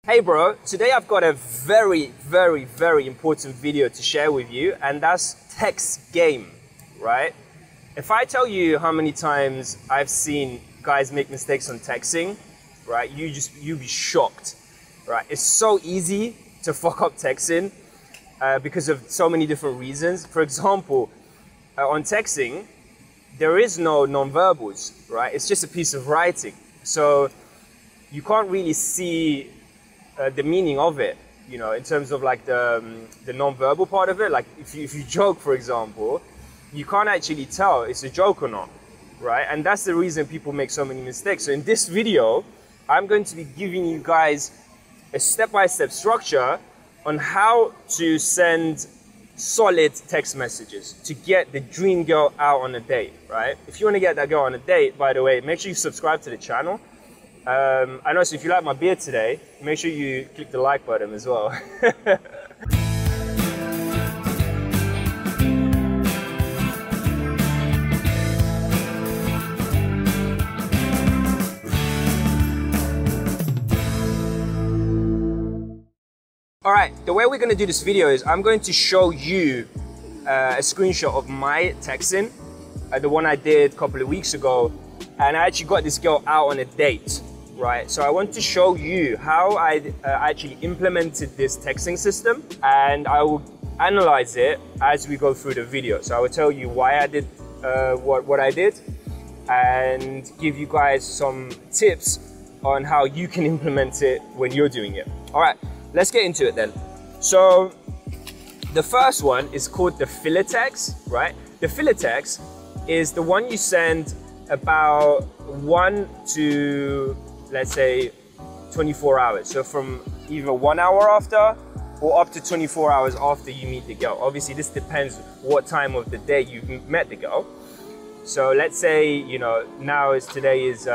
Hey bro, today I've got a very important video to share with you, and that's text game, right? If I tell you how many times I've seen guys make mistakes on texting, right, you'd be shocked, right? It's so easy to fuck up texting because of so many different reasons. For example, on texting, there is no non-verbals, right? It's just a piece of writing. So you can't really see the meaning of it, you know, in terms of like the non-verbal part of it. Like if you joke, for example, you can't actually tell it's a joke or not, right? And that's the reason people make so many mistakes. So in this video, I'm going to be giving you guys a step-by-step structure on how to send solid text messages to get the dream girl out on a date, right? If you want to get that girl on a date, by the way, make sure you subscribe to the channel. And also, if you like my beard today, make sure you click the like button as well. Alright, the way we're going to do this video is I'm going to show you a screenshot of my texting, the one I did a couple of weeks ago, and I actually got this girl out on a date. Right, so I want to show you how I actually implemented this texting system, and I will analyze it as we go through the video. So I will tell you why I did what I did, and give you guys some tips on how you can implement it when you're doing it. All right, let's get into it then. So the first one is called the filler text, right? The filler text is the one you send about 1 to, let's say, 24 hours. So from either 1 hour after or up to 24 hours after you meet the girl. Obviously, this depends what time of the day you've met the girl. So let's say, you know, today is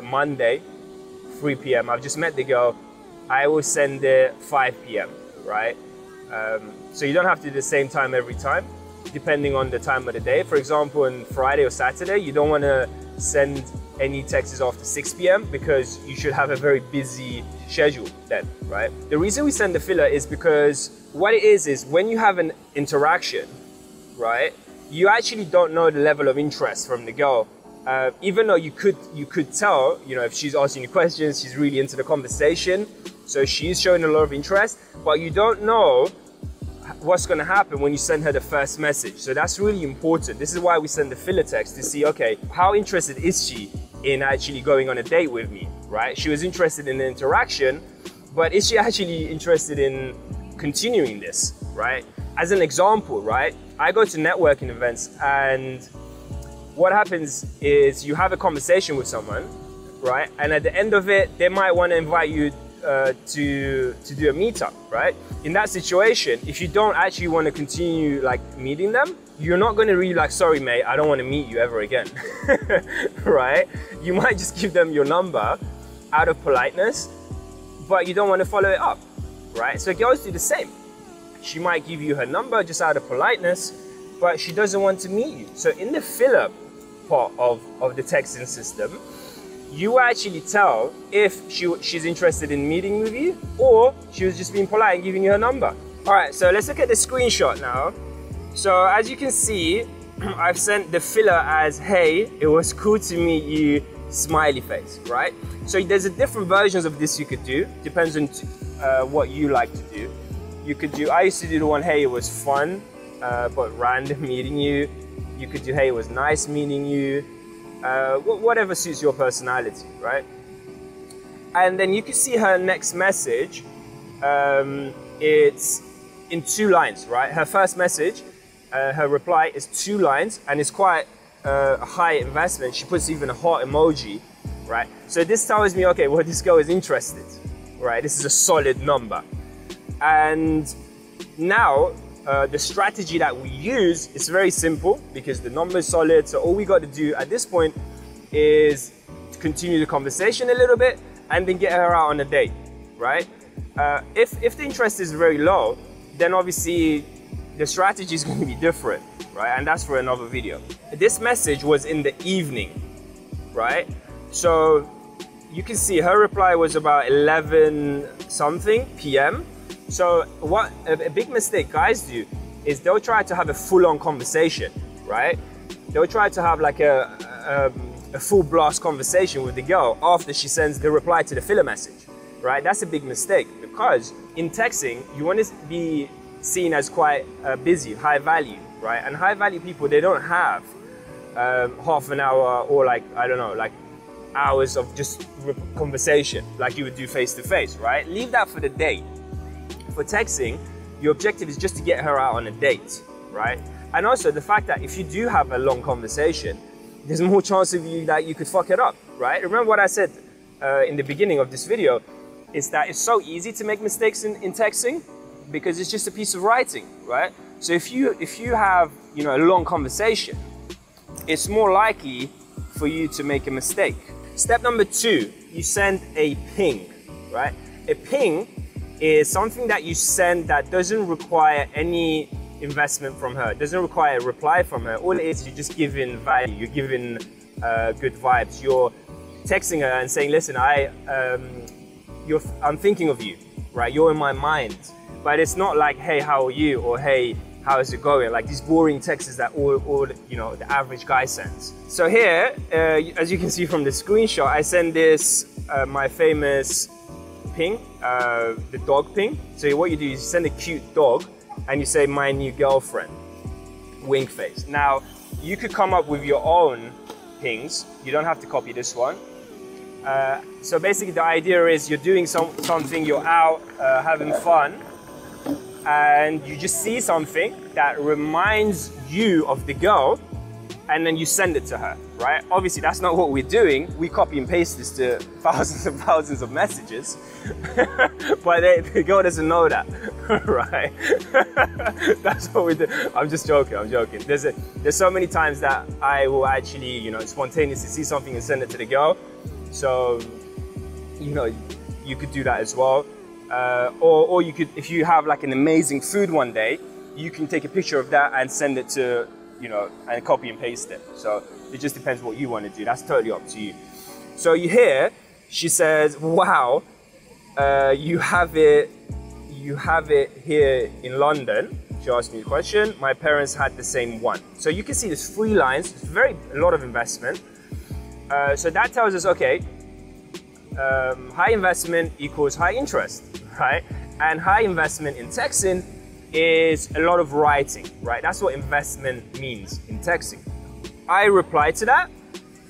Monday, 3 p.m. I've just met the girl. I will send it 5 p.m., right? So you don't have to do the same time every time, depending on the time of the day. For example, on Friday or Saturday, you don't want to send any texts after 6 p.m. because you should have a very busy schedule then, right? The reason we send the filler is because what it is when you have an interaction, right, you actually don't know the level of interest from the girl. Even though you could tell, you know, if she's asking you questions, she's really into the conversation, so she's showing a lot of interest, but you don't know what's going to happen when you send her the first message. So that's really important. This is why we send the filler text, to see, okay, how interested is she in actually going on a date with me, right? She was interested in the interaction, but is she actually interested in continuing this, right? As an example, right, I go to networking events, and what happens is you have a conversation with someone, right? And at the end of it, they might want to invite you to do a meetup, right? In that situation, if you don't actually want to continue like meeting them, you're not going to really like, sorry mate, I don't want to meet you ever again, right? You might just give them your number out of politeness, but you don't want to follow it up, right? So girls do the same. She might give you her number just out of politeness, but she doesn't want to meet you. So in the filler part of the texting system, you actually tell if she's interested in meeting with you, or she was just being polite and giving you her number. All right, so let's look at the screenshot now. So as you can see, I've sent the filler as, hey, it was cool to meet you, smiley face, right? So there's different versions of this you could do, depends on what you like to do. You could do, I used to do the one, hey, it was fun, but random meeting you. You could do, hey, it was nice meeting you. Whatever suits your personality, right? And then you can see her next message. It's in 2 lines, right? Her first message, her reply is 2 lines, and it's quite a high investment. She puts even a heart emoji, right? So this tells me, okay, well, this girl is interested, right? This is a solid number. And now, the strategy that we use is very simple because the number is solid. So all we got to do at this point is to continue the conversation a little bit and then get her out on a date, right? If the interest is very low, then obviously the strategy is going to be different, right? And that's for another video. This message was in the evening, right? So you can see her reply was about 11 something p.m. So what a big mistake guys do is they'll try to have a full-on conversation, right? They'll try to have like a full blast conversation with the girl after she sends the reply to the filler message, right? That's a big mistake, because in texting, you want to be seen as quite busy, high value, right? And high value people, they don't have half an hour or like, I don't know, like hours of just conversation like you would do face to face, right? Leave that for the date. For texting, your objective is just to get her out on a date, right? And also the fact that if you do have a long conversation, there's more chance of you that you could fuck it up, right? Remember what I said in the beginning of this video, is that it's so easy to make mistakes in texting because it's just a piece of writing, right? So if you have, you know, a long conversation, it's more likely for you to make a mistake. Step number 2, you send a ping, right? A ping is something that you send that doesn't require any investment from her. It doesn't require a reply from her. All it is, you're just giving value, you're giving good vibes. You're texting her and saying, listen, I'm thinking of you, right? You're in my mind. But it's not like, hey, how are you? Or hey, how is it going? Like these boring texts that all you know, the average guy sends. So here, as you can see from the screenshot, I send this, my famous ping, the dog ping. So what you do is you send a cute dog and you say, my new girlfriend, wink face. Now, you could come up with your own pings. You don't have to copy this one. So basically the idea is you're doing something, you're out having fun, and you just see something that reminds you of the girl, and then you send it to her, right? Obviously, that's not what we're doing. We copy and paste this to thousands and thousands of messages, but the girl doesn't know that, right? That's what we do. I'm just joking, I'm joking. There's so many times that I will actually, you know, spontaneously see something and send it to the girl. So, you know, you could do that as well. Or you could, if you have like an amazing food one day, you can take a picture of that and send it to, you know, and copy and paste it. So it just depends what you want to do. That's totally up to you. So you hear, she says, wow, you have it here in London. She asked me the question. My parents had the same one. So you can see there's 3 lines. It's a lot of investment. So that tells us, okay, high investment equals high interest, right? And high investment in texting is a lot of writing, right? That's what investment means in texting. I replied to that,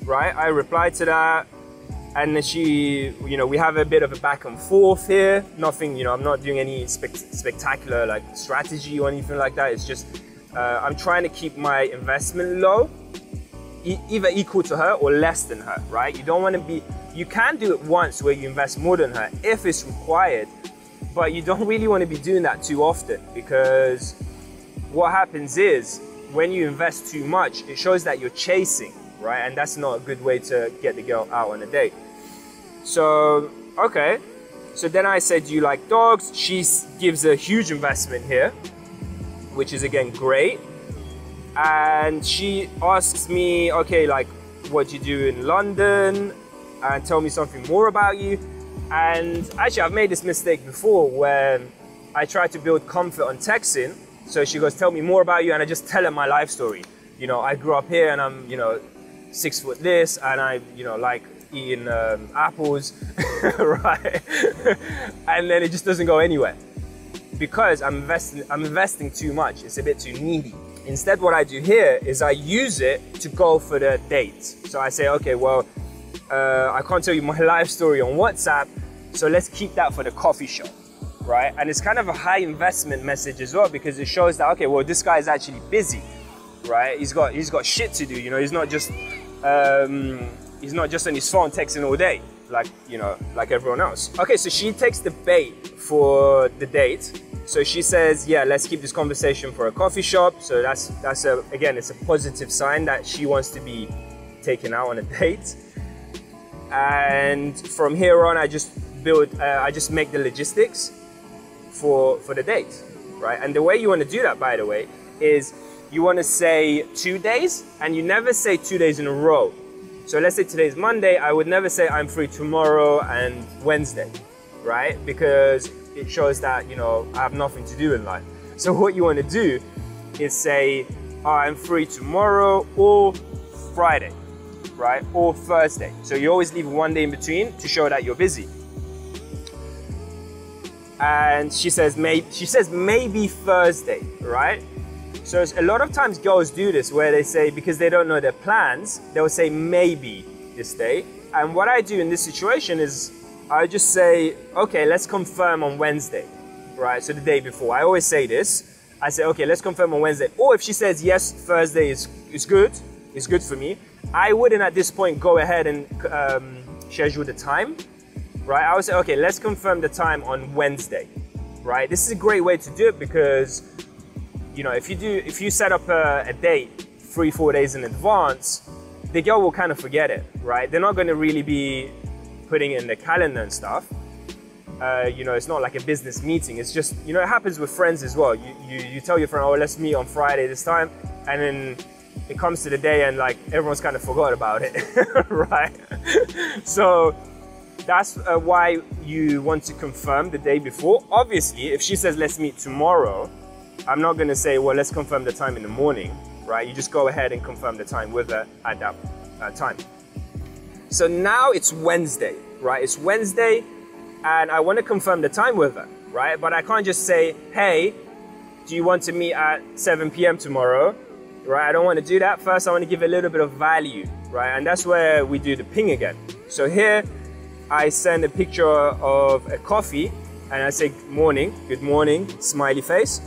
right? I replied to that, and then she, you know, we have a bit of a back and forth here. Nothing, you know, I'm not doing any spectacular like strategy or anything like that. It's just, I'm trying to keep my investment low, either equal to her or less than her, right? You don't want to be, you can do it once where you invest more than her if it's required, but you don't really want to be doing that too often, because what happens is when you invest too much, it shows that you're chasing, right? And that's not a good way to get the girl out on a date. So, okay. So then I said, do you like dogs? She gives a huge investment here, which is again great. And she asks me, okay, like, what do you do in London? And tell me something more about you. And actually, I've made this mistake before where I try to build comfort on texting. So she goes, tell me more about you. And I just tell her my life story. You know, I grew up here and I'm, you know, 6 foot this, and I, you know, like eating apples, right? And then it just doesn't go anywhere because I'm investing too much. It's a bit too needy. Instead, what I do here is I use it to go for the date. So I say, okay, well, I can't tell you my life story on WhatsApp, so let's keep that for the coffee shop, right? And it's kind of a high investment message as well, because it shows that, okay, well, this guy is actually busy, right? He's got shit to do, you know. He's not just on his phone texting all day, like, you know, like everyone else. Okay, so she takes the bait for the date. So she says, yeah, let's keep this conversation for a coffee shop. So again, it's a positive sign that she wants to be taken out on a date. And from here on, I just make the logistics for the date, right? And the way you want to do that, by the way, is you want to say 2 days, and you never say 2 days in a row. So let's say today is Monday, I would never say I'm free tomorrow and Wednesday, right? Because it shows that, you know, I have nothing to do in life. So what you want to do is say, oh, I'm free tomorrow or Friday, right? Or Thursday. So you always leave one day in between to show that you're busy. And she says maybe Thursday, right? So a lot of times girls do this where they say, because they don't know their plans, they'll say maybe this day. And what I do in this situation is I just say, okay, let's confirm on Wednesday, right? So the day before. I always say this. I say, okay, let's confirm on Wednesday. Or if she says, yes, Thursday is good for me, I wouldn't at this point go ahead and schedule the time, right? I would say, okay, let's confirm the time on Wednesday, right? This is a great way to do it because, you know, if you set up a date 3-4 days in advance, the girl will kind of forget it, right? They're not going to really be putting it in the calendar and stuff. You know, it's not like a business meeting. It's just, you know, it happens with friends as well. You tell your friend, oh, let's meet on Friday this time, and then it comes to the day and like everyone's kind of forgot about it, right? So that's why you want to confirm the day before. Obviously, if she says, let's meet tomorrow, I'm not going to say, well, let's confirm the time in the morning, right? You just go ahead and confirm the time with her at that time. So now it's Wednesday, right? It's Wednesday and I want to confirm the time with her, right? But I can't just say, hey, do you want to meet at 7 p.m. tomorrow, right? I don't want to do that. First, I want to give a little bit of value, right? And that's where we do the ping again. So here, I send a picture of a coffee and I say, good morning, smiley face.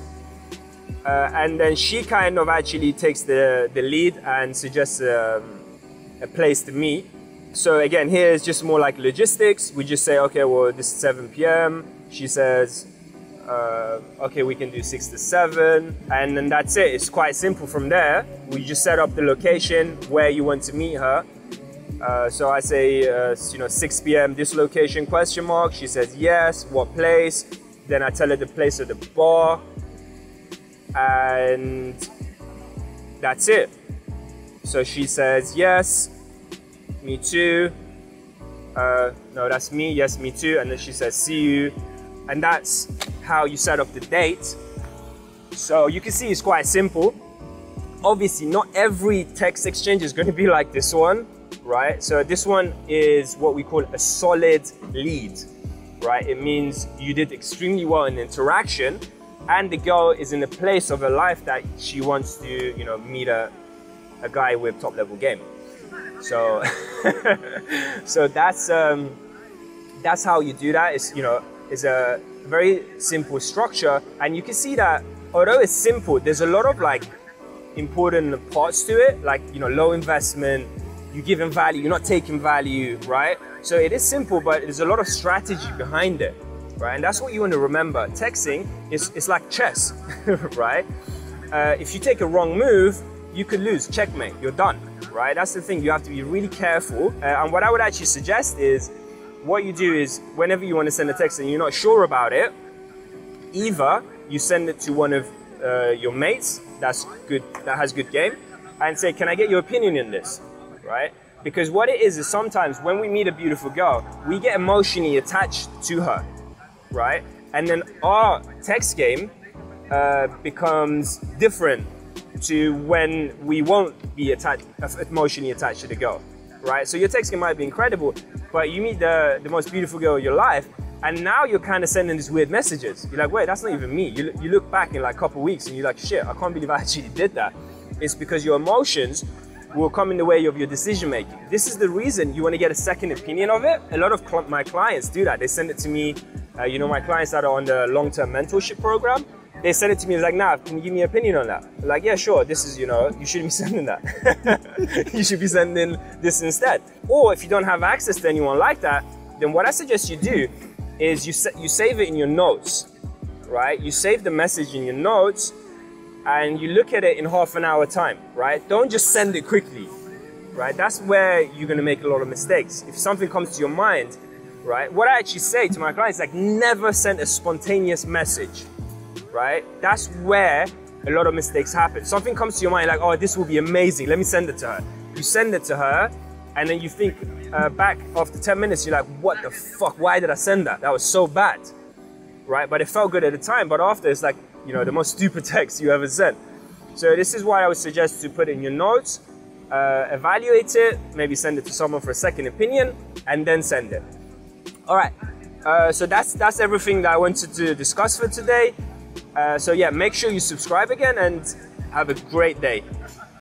And then she kind of actually takes the lead and suggests a place to meet. So again, here is just more like logistics. We just say, okay, well, this is 7 p.m. She says, okay, we can do 6 to 7. And then that's it. It's quite simple from there. We just set up the location where you want to meet her. So I say, you know, 6 p.m. this location, question mark. She says, yes, what place? Then I tell her the place of the bar. And that's it. So she says, yes, me too. No, that's me. Yes, me too. And then she says, see you. And that's how you set up the date. So you can see it's quite simple. Obviously, not every text exchange is going to be like this one, right? So this one is what we call a solid lead, right? It means you did extremely well in interaction and the girl is in a place of her life that she wants to, you know, meet a guy with top level game. So, so that's how you do that. It's, you know, it's a very simple structure, and you can see that although it's simple, there's a lot of like important parts to it, like, you know, low investment, you're giving value, you're not taking value, right? So it is simple, but there's a lot of strategy behind it, right? And that's what you want to remember. Texting is like chess, right? If you take a wrong move, you could lose, checkmate, you're done, right? That's the thing, you have to be really careful. And what I would actually suggest is, what you do is, whenever you want to send a text and you're not sure about it, either you send it to one of your mates that has good game, and say, can I get your opinion in this, right? Because what it is sometimes when we meet a beautiful girl, we get emotionally attached to her, right? And then our text game becomes different to when we won't be emotionally attached to the girl, right? So your text game might be incredible, but you meet the most beautiful girl of your life, and now you're kind of sending these weird messages. You're like, wait, that's not even me. You look back in like a couple of weeks and you're like, shit, I can't believe I actually did that. It's because your emotions will come in the way of your decision making. This is the reason you want to get a second opinion of it. A lot of my clients do that. They send it to me. You know, my clients that are on the long-term mentorship program, they send it to me. It's like, nah, can you give me an opinion on that? I'm like, yeah, sure. This is, you know, you shouldn't be sending that. You should be sending this instead. Or if you don't have access to anyone like that, then what I suggest you do is you save it in your notes, right? You save the message in your notes and you look at it in half an hour time, right? Don't just send it quickly, right? That's where you're gonna make a lot of mistakes. If something comes to your mind, right? What I actually say to my clients is like, never send a spontaneous message, right? That's where a lot of mistakes happen. Something comes to your mind like, oh, this will be amazing. Let me send it to her. You send it to her and then you think back after 10 minutes, you're like, what the fuck, why did I send that? That was so bad, right? But it felt good at the time, but after it's like, you know, the most stupid text you ever sent. So this is why I would suggest to put it in your notes, evaluate it, maybe send it to someone for a second opinion, and then send it. All right, so that's everything that I wanted to discuss for today. So yeah, make sure you subscribe again and have a great day.